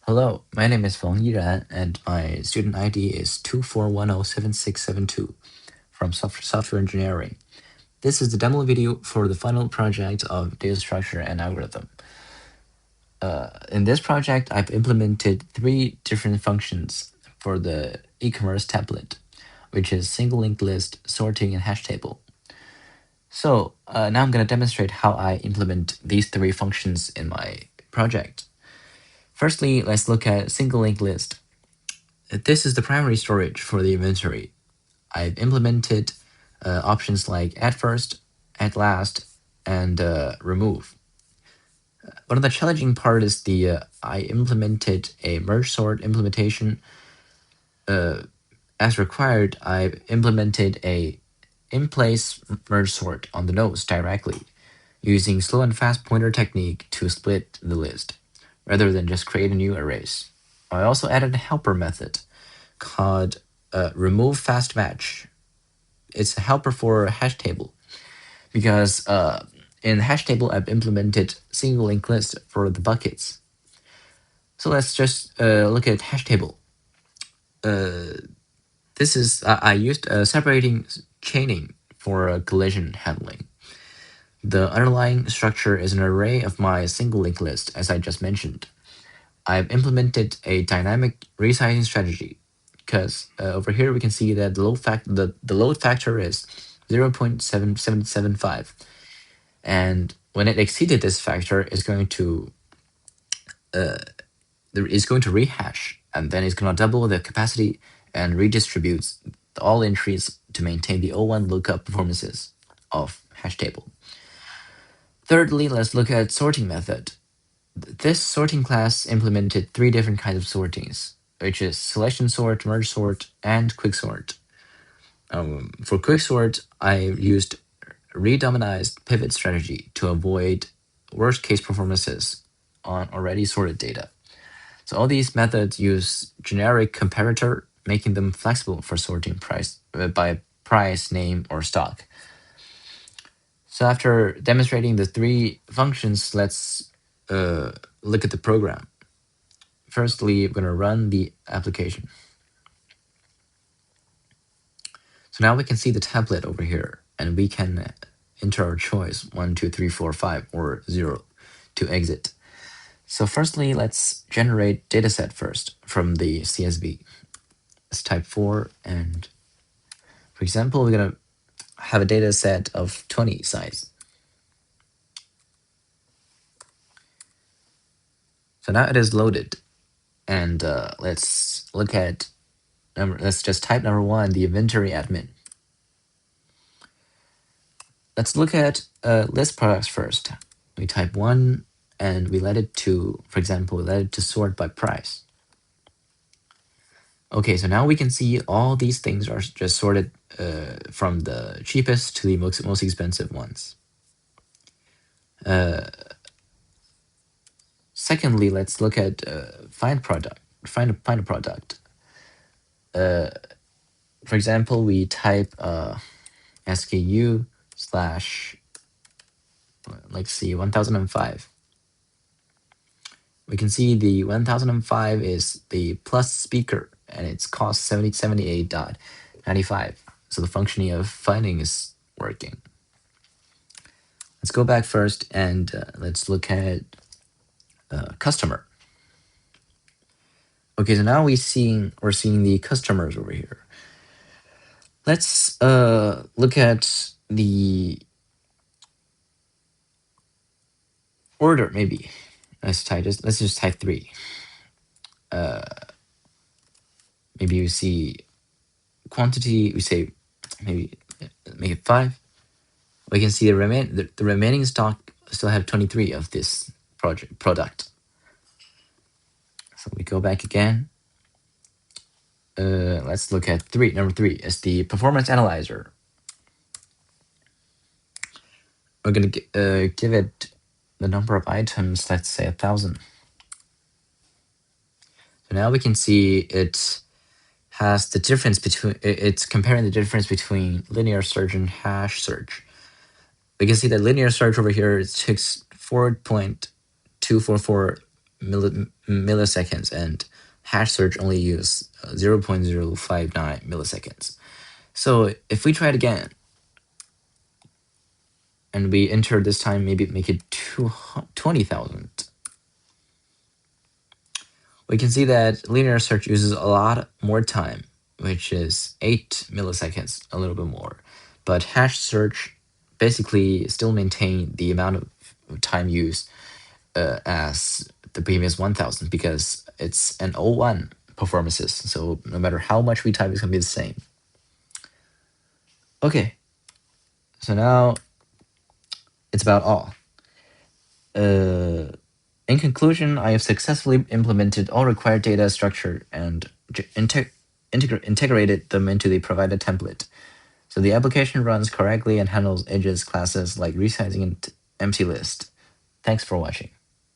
Hello, my name is Feng Yiran, and my student ID is 24107672 from Software Engineering. This is the demo video for the final project of data structure and algorithm. In this project, I've implemented 3 different functions for the e-commerce template, which is single linked list, sorting, and hash table. So now I'm going to demonstrate how I implement these 3 functions in my project. Firstly, let's look at single linked list. This is the primary storage for the inventory. I've implemented options like add first, add last, and remove. One of the challenging part is I implemented a merge sort implementation. As required, I implemented a in-place merge sort on the nodes directly, using slow and fast pointer technique to split the list, rather than just create a new arrays. I also added a helper method called remove fast match. It's a helper for a hash table because in the hash table I've implemented single linked list for the buckets. So let's just look at hash table. This is I used separating chaining for collision handling. The underlying structure is an array of my single linked list, as I just mentioned. I've implemented a dynamic resizing strategy because over here we can see that the load factor is 0.7775, and when it exceeded this factor, it's going to rehash, and then it's going to double the capacity and redistributes all entries to maintain the O1 lookup performances of hash table. Thirdly, let's look at sorting method. This sorting class implemented 3 different kinds of sortings, which is selection sort, merge sort, and quicksort. For quicksort, I used redominized pivot strategy to avoid worst case performances on already sorted data. So all these methods use generic comparator, making them flexible for sorting by price, name, or stock. So after demonstrating the 3 functions, let's look at the program. Firstly, we're going to run the application. So now we can see the template over here, and we can enter our choice 1, 2, 3, 4, 5, or 0 to exit. So firstly, let's generate dataset first from the CSV. Let's type 4, and for example, we're going to have a data set of 20 size. So now it is loaded, and let's look at let's just type number 1, the inventory admin. Let's look at list products first. We type 1, and we let it to, for example, we let it to sort by price. Okay, so now we can see all these things are just sorted from the cheapest to the most expensive ones. Secondly, let's look at find a product. For example, we type SKU slash, let's see, 1005. We can see the 1005 is the plus speaker, and its cost 78.95. So the functioning of finding is working. Let's go back first, and let's look at customer. Okay, so now we're seeing the customers over here. Let's look at the order, maybe. Let's just type 3. Maybe you see quantity, we say maybe make it 5. We can see the remaining stock still have 23 of this product. So we go back again. Let's look at number 3 is the performance analyzer. We're gonna give it the number of items, let's say 1,000. So now we can see it has the difference between, it's comparing the difference between linear search and hash search. We can see that linear search over here, it takes 4.244 milliseconds, and hash search only use 0.059 milliseconds. So if we try it again, and we enter this time, maybe make it 20,000, we can see that linear search uses a lot more time, which is 8 milliseconds, a little bit more. But hash search basically still maintain the amount of time used as the previous 1000 because it's an O1 performances. So no matter how much we type, it's gonna be the same. Okay, so now it's about all. In conclusion, I have successfully implemented all required data structure and integrated them into the provided template. So the application runs correctly and handles edges classes like resizing and empty list. Thanks for watching.